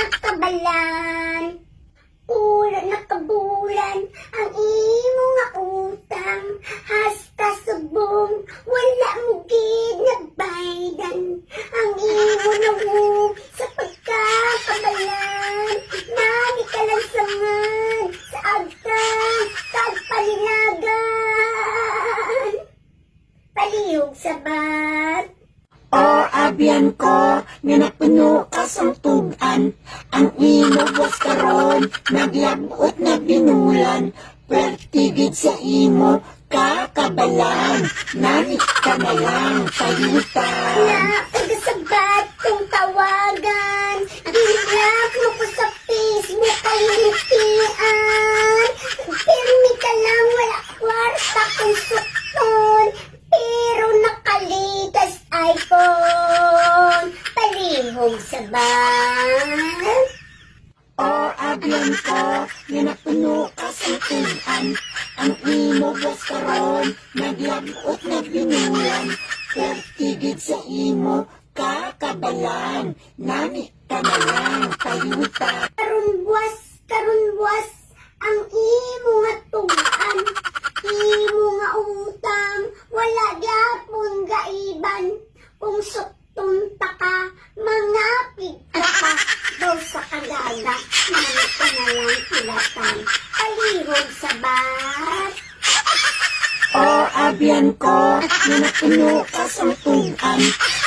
nakabalan. Ula nakabulan ang imo nga utang, hasta subong wala mo gid nabaydan. Ang imo nang sa pagkakabalan, nani kalansangan sa agtang kagpalinagan. Palihog sabat. O abyan ko, nga napuno ka sang tugan, ang imo was karon, naglabot na binulan, pertigid sa imo, kakabalan, nanit ka na lang, payutan. Na pagsabat kong tawagan, dinap mo ko sa Facebook ay litian. Pirmi ka lang, wala kwarta kong sukton, pero nakalitas iPhone. Palihog sabat. O abyan ko, nga napuno ka sang tugan, ang imo was karon, naglabot na binulan, pertigid sa imo, kakabalan, nanit ka na lang, payutan. Karun buwas, ang imo nga tugan, imo nga utang, wala gyapon gaiban. Kung sukton ta ka, mangapig ka pa, daw sa kagaga, nanit ka na lang kilatan. Palihog sabat. O abyan ko, nga napuno ka sang tugan,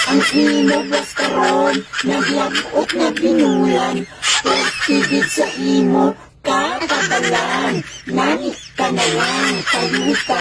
ang imo was karon, naglabot na binulan, pertigid sa imo, kakabalan, nanit ka na lang, payutan.